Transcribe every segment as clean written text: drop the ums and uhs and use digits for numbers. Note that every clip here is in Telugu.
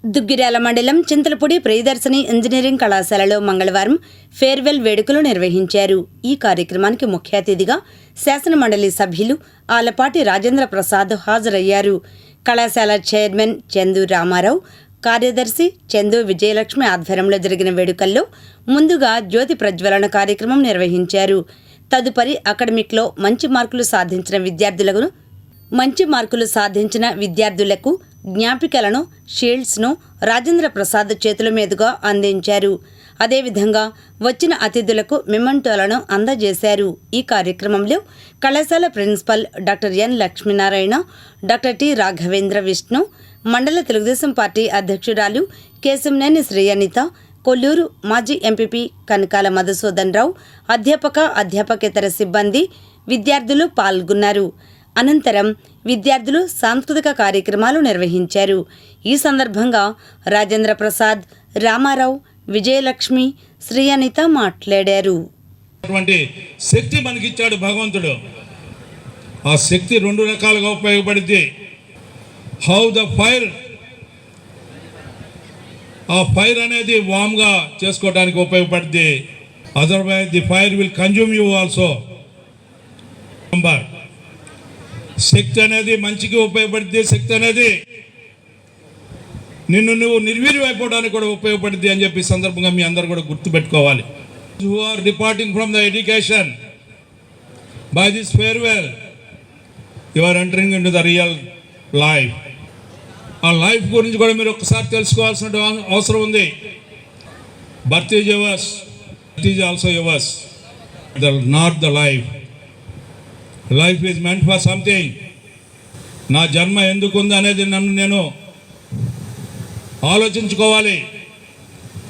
దుగ్గిరాల మండలం చింతలపూడి ప్రియదర్శిని ఇంజనీరింగ్ కళాశాలలో మంగళవారం ఫేర్వెల్ వేడుకలు నిర్వహించారు. ఈ కార్యక్రమానికి ముఖ్య అతిథిగా శాసన మండలి సభ్యులు ఆలపాటి రాజేంద్ర ప్రసాద్ హాజరయ్యారు. కళాశాల చైర్మన్ చందు రామారావు, కార్యదర్శి చందు విజయలక్ష్మి ఆధ్వర్యంలో జరిగిన వేడుకల్లో ముందుగా జ్యోతి ప్రజ్వలన కార్యక్రమం నిర్వహించారు. తదుపరి అకాడమిక్లో మంచి మార్కులు సాధించిన విద్యార్థులకు జ్ఞాపికలను, షీల్డ్స్ను రాజేంద్ర ప్రసాద్ చేతుల మీదుగా అందించారు. అదేవిధంగా వచ్చిన అతిథులకు మెమెంటోలను అందజేశారు. ఈ కార్యక్రమంలో కళాశాల principal doctor N Lakshminarayana, doctor T Raghavendra Vishnu, మండల తెలుగుదేశం పార్టీ అధ్యక్షురాలు కేశంనేని శ్రీయనిత, కొల్లూరు మాజీ ఎంపీపీ కనకాల మధుసూదన్ రావు, అధ్యాపకేతర సిబ్బంది, విద్యార్థులు పాల్గొన్నారు. అనంతరం విద్యార్థులు సాంస్కృతిక కార్యక్రమాలు నిర్వహించారు. ఈ సందర్భంగా రాజేంద్ర ప్రసాద్, రామారావు, విజయలక్ష్మి, శ్రీయనిత మాట్లాడారు. శక్తి మనకిచ్చాడు భగవంతుడు. ఆ శక్తి రెండు రకాలుగా ఉపయోగపడింది. హౌ ద ఫైర్, ఆ ఫైర్ అనేది వామ్గా చేసుకోవడానికి ఉపయోగపడుతుంది. Otherwise the fire will consume you also. శక్తి అనేది మంచికి ఉపయోగపడుతుంది. శక్తి అనేది నువ్వు నిర్వీర్యం అయిపోవడానికి కూడా ఉపయోగపడుతుంది అని చెప్పి సందర్భంగా మీ అందరూ కూడా గుర్తుపెట్టుకోవాలి. Who are departing from the education by this farewell, you are entering into the real life. ఆ లైఫ్ గురించి కూడా మీరు ఒక్కసారి తెలుసుకోవాల్సిన అవసరం ఉంది. Birth is yours, it is also yours, not the life. Life is meant for something. నా జన్మ ఎందుకుంది అనేది నన్ను నేను ఆలోచించుకోవాలి,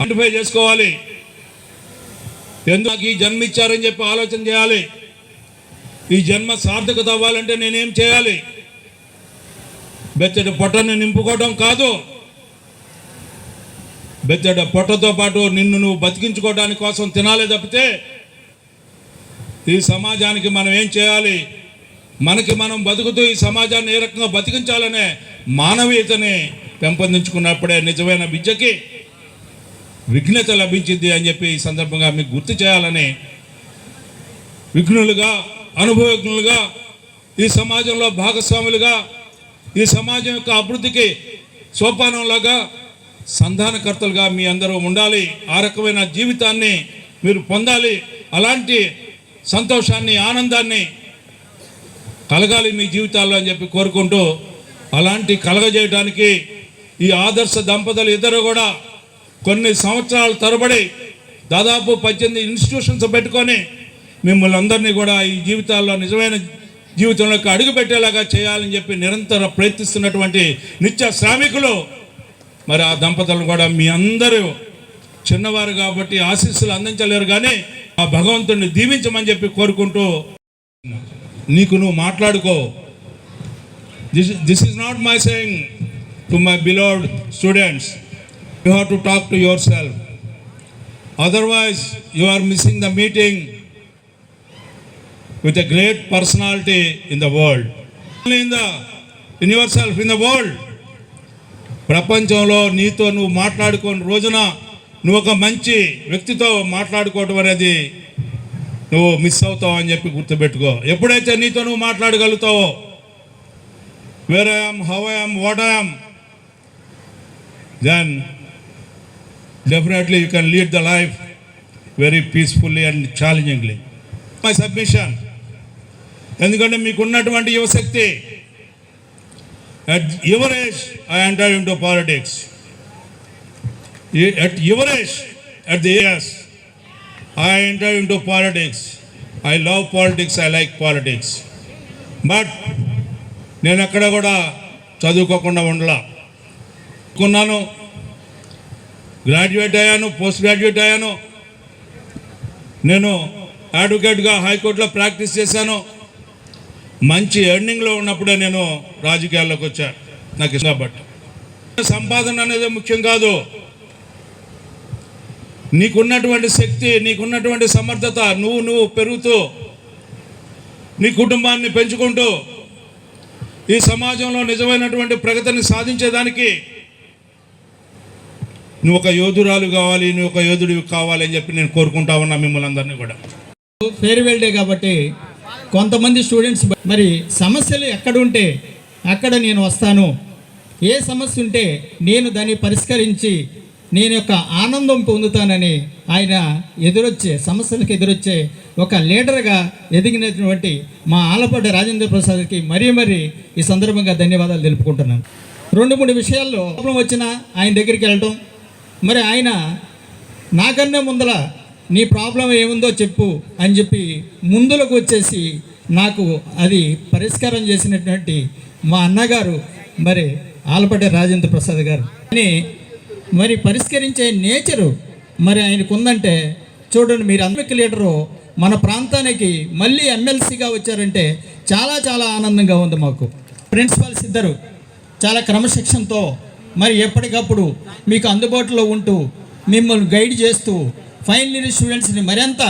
ఐడెంటిఫై చేసుకోవాలి. ఎందుకు ఈ జన్మ ఇచ్చారని చెప్పి ఆలోచన చేయాలి. ఈ జన్మ సార్థకత అవ్వాలంటే నేనేం చేయాలి? బెత్తడి పొట్టను నింపుకోవడం కాదు, బెత్తడి పొట్టతో పాటు నిన్ను నువ్వు బతికించుకోవడానికి కోసం తినాలి తప్పితే ఈ సమాజానికి మనం ఏం చేయాలి, మనకి మనం బతుకుతూ ఈ సమాజాన్ని ఏ రకంగా బతికించాలనే మానవీయతని పెంపొందించుకున్నప్పుడే నిజమైన విద్యకి విఘ్నత లభించింది అని చెప్పి ఈ సందర్భంగా మీకు గుర్తు చేయాలని, విఘ్నులుగా, అనుభవజ్ఞులుగా, ఈ సమాజంలో భాగస్వాములుగా, ఈ సమాజం యొక్క అభివృద్ధికి సోపానంలాగా సంధానకర్తలుగా మీ అందరూ ఉండాలి. ఆ రకమైన జీవితాన్ని మీరు పొందాలి. అలాంటి సంతోషాన్ని, ఆనందాన్ని కలగాలి మీ జీవితాల్లో అని చెప్పి కోరుకుంటూ, అలాంటి కలగజేయడానికి ఈ ఆదర్శ దంపతులు ఇద్దరు కూడా కొన్ని సంవత్సరాల తరబడి దాదాపు 18 ఇన్స్టిట్యూషన్స్ పెట్టుకొని మిమ్మల్ని అందరినీ కూడా ఈ జీవితాల్లో నిజమైన జీవితంలోకి అడుగు పెట్టేలాగా చేయాలని చెప్పి నిరంతరం ప్రయత్నిస్తున్నటువంటి నిత్య శ్రామికులు. మరి ఆ దంపతులను కూడా మీ అందరూ చిన్నవారు కాబట్టి ఆశీస్సులు అందించలేరు, కానీ ఆ భగవంతుడిని దీవించమని చెప్పి కోరుకుంటూ, నీకు నువ్వు మాట్లాడుకో. This is not my saying to my beloved students. You have to talk to yourself, otherwise you are missing the meeting with a great personality in the world. In yourself, in the world. ప్రపంచంలో నీతో నువ్వు మాట్లాడుకోని రోజున నువ్వు ఒక మంచి వ్యక్తితో మాట్లాడుకోవడం అనేది నువ్వు మిస్ అవుతావు అని చెప్పి గుర్తుపెట్టుకో. ఎప్పుడైతే నీతో నువ్వు మాట్లాడగలుగుతావో, where I am, how I am, what I am, then definitely you can lead the life very peacefully and challengingly. My submission. ఎందుకంటే మీకున్నటువంటి యువశక్తి. At your age I enter into politics. At your age, at the years I enter into politics. I love politics, I like politics. But నేను ఎక్కడ కూడా చదువుకోకుండా ఉండలాకున్నాను. గ్రాడ్యుయేట్ అయ్యాను, పోస్ట్ గ్రాడ్యుయేట్ అయ్యాను. నేను అడ్వకేట్గా హైకోర్టులో ప్రాక్టీస్ చేశాను. మంచి ఎర్నింగ్లో ఉన్నప్పుడే నేను రాజకీయాల్లోకి వచ్చాను. నాకు ఇష్టం కాబట్టి సంపాదన అనేది ముఖ్యం కాదు. నీకున్నటువంటి శక్తి, నీకున్నటువంటి సమర్థత, నువ్వు పెరుగుతూ నీ కుటుంబాన్ని పెంచుకుంటూ ఈ సమాజంలో నిజమైనటువంటి ప్రగతిని సాధించేదానికి నువ్వు ఒక యోధురాలు కావాలి, నువ్వు ఒక యోధుడు కావాలి అని చెప్పి నేను కోరుకుంటా ఉన్నా మిమ్మల్ని అందరినీ కూడా. ఫేర్వెల్ డే కాబట్టి కొంతమంది స్టూడెంట్స్ మరి సమస్యలు ఎక్కడ ఉంటే అక్కడ నేను వస్తాను, ఏ సమస్య ఉంటే నేను దాన్ని పరిష్కరించి నేను యొక్క ఆనందం పొందుతానని ఆయన సమస్యలకు ఎదురొచ్చే ఒక లీడర్గా ఎదిగినటువంటి మా ఆలపాటి రాజేంద్ర ప్రసాద్కి మరీ ఈ సందర్భంగా ధన్యవాదాలు తెలుపుకుంటున్నాను. 2-3 విషయాల్లో ప్రాబ్లం వచ్చినా ఆయన దగ్గరికి వెళ్ళటం, మరి ఆయన నాకన్నా ముందల నీ ప్రాబ్లం ఏముందో చెప్పు అని చెప్పి ముందులకు వచ్చేసి నాకు అది పరిష్కారం చేసినటువంటి మా అన్నగారు మరి ఆలపాటి రాజేంద్ర ప్రసాద్ గారు. అని మరి పరిష్కరించే నేచరు మరి ఆయనకు ఉందంటే చూడండి, మీరు అందరికి లీడరు మన ప్రాంతానికి మళ్ళీ ఎమ్మెల్సీగా వచ్చారంటే చాలా ఆనందంగా ఉంది మాకు. ప్రిన్సిపాల్స్ ఇద్దరు చాలా క్రమశిక్షణతో మరి ఎప్పటికప్పుడు మీకు అందుబాటులో ఉంటూ మిమ్మల్ని గైడ్ చేస్తూ ఫైనల్ ఇయర్ స్టూడెంట్స్ని మరింత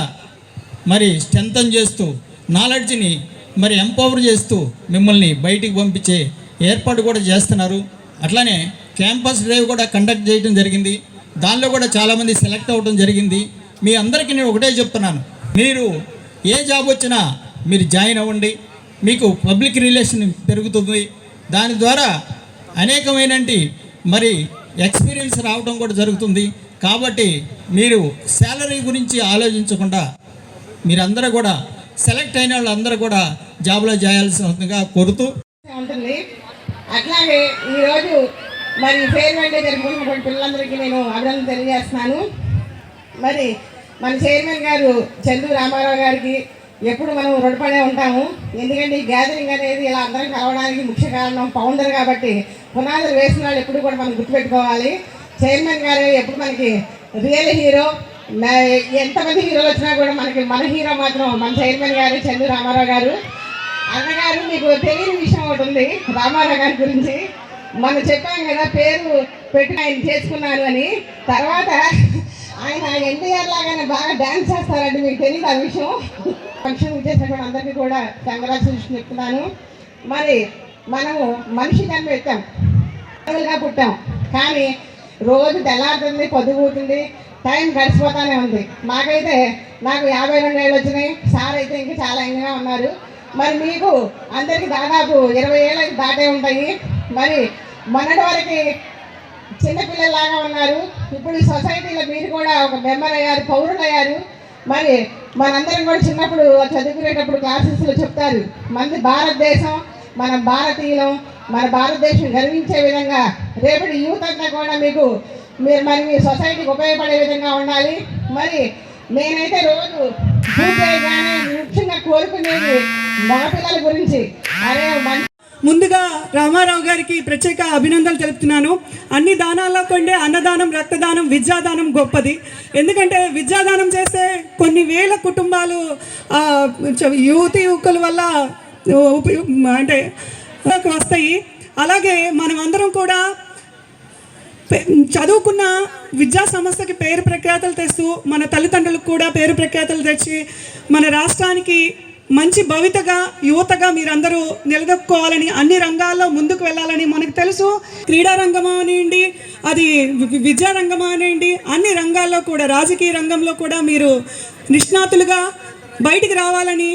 మరి స్ట్రెంథన్ చేస్తూ నాలెడ్జ్ని మరి ఎంపవర్ చేస్తూ మిమ్మల్ని బయటికి పంపించే ఏర్పాటు కూడా చేస్తున్నారు. అట్లానే క్యాంపస్ డ్రైవ్ కూడా కండక్ట్ చేయడం జరిగింది. దానిలో కూడా చాలామంది సెలెక్ట్ అవ్వడం జరిగింది. మీ అందరికీ నేను ఒకటే చెప్తున్నాను, మీరు ఏ జాబ్ వచ్చినా మీరు జాయిన్ అవ్వండి, మీకు పబ్లిక్ రిలేషన్ పెరుగుతుంది. దాని ద్వారా అనేకమైనటువంటి మరి ఎక్స్పీరియన్స్ రావడం కూడా జరుగుతుంది. కాబట్టి మీరు శాలరీ గురించి ఆలోచించకుండా మీరందరూ కూడా సెలెక్ట్ అయిన వాళ్ళందరూ కూడా జాబ్లో చేయాల్సిందిగా కోరుతూ ఉంటుంది. అట్లాగే ఈరోజు మరి ఫేర్వెల్ డే జరుపుకున్నటువంటి పిల్లలందరికీ నేను అభినందన తెలియజేస్తున్నాను. మరి మన చైర్మన్ గారు చందు రామారావు గారికి ఎప్పుడు మనం రుణపడే ఉంటాము. ఎందుకంటే ఈ గ్యాదరింగ్ అనేది ఇలా అందరం కలవడానికి ముఖ్య కారణం ఫౌండర్ కాబట్టి పునాదులు వేసిన వాళ్ళు ఎప్పుడు కూడా మనం గుర్తుపెట్టుకోవాలి. చైర్మన్ గారు ఎప్పుడు మనకి రియల్ హీరో. ఎంతమంది హీరోలు వచ్చినా కూడా మనకి మన హీరో మాత్రం మన చైర్మన్ గారు చందు రామారావు గారు. అన్నగారు మీకు తెలియని విషయం ఒకటి ఉంది రామారావు గారి గురించి. మనం చెప్పాం కదా పేరు పెట్టి ఆయన చేసుకున్నాను అని. తర్వాత ఆయన ఎన్టీఆర్ లాగానే బాగా డ్యాన్స్ చేస్తారండి, మీకు తెలియదు ఆ విషయం. ఫంక్షన్ చేసినటువంటి అందరికీ కూడా కంగ్రాచులేషన్ చెప్తున్నాను. మరి మనము మనిషి జన్మ ఎత్తాం, పుట్టాం, కానీ రోజు తెల్లారుతుంది, పొద్దుపోతుంది, టైం గడిచిపోతానే ఉంది. నాకు 52 ఏళ్ళు వచ్చినాయి, సార్ అయితే ఇంకా చాలా యంగ్గా ఉన్నారు. మరి మీకు అందరికీ దాదాపు 20 ఏళ్ళకి దాటే ఉంటాయి. మరి మొన్నటి వరకు చిన్నపిల్లలాగా ఉన్నారు. ఇప్పుడు ఈ సొసైటీలో మీరు కూడా ఒక మెంబర్ అయ్యారు, పౌరులు అయ్యారు. మరి మనందరం కూడా చిన్నప్పుడు చదువుకునేటప్పుడు క్లాసెస్లో చెప్తారు, మనది భారతదేశం, మన భారతీయులం, మన భారతదేశం గర్వించే విధంగా రేపటి యూత్ అంతా కూడా మీరు మీ సొసైటీకి ఉపయోగపడే విధంగా ఉండాలి. మరి నేనైతే రోజు పూజ చేయగానే ముఖ్యంగా కోరుకునేది మగపిల్లల గురించి. ముందుగా రామారావు గారికి ప్రత్యేక అభినందనలు తెలుపుతున్నాను. అన్ని దానాల్లో కంటే అన్నదానం, రక్తదానం, విద్యాదానం గొప్పది. ఎందుకంటే విద్యాదానం చేస్తే కొన్ని వేల కుటుంబాలు యువకుల వల్ల అంటే వస్తాయి. అలాగే మనం అందరం కూడా చదువుకున్న విద్యా సంస్థకి పేరు ప్రఖ్యాతలు తెస్తూ మన తల్లిదండ్రులకు కూడా పేరు ప్రఖ్యాతలు తెచ్చి మన రాష్ట్రానికి మంచి భవితగా యువతగా మీరందరూ నిలదొక్కుకోవాలని, అన్ని రంగాల్లో ముందుకు వెళ్ళాలని మనకు తెలుసు. క్రీడా రంగం అనివ్వండి, అది విద్యా రంగం అనివ్వండి, అన్ని రంగాల్లో కూడా రాజకీయ రంగంలో కూడా మీరు నిష్ణాతులుగా బయటికి రావాలని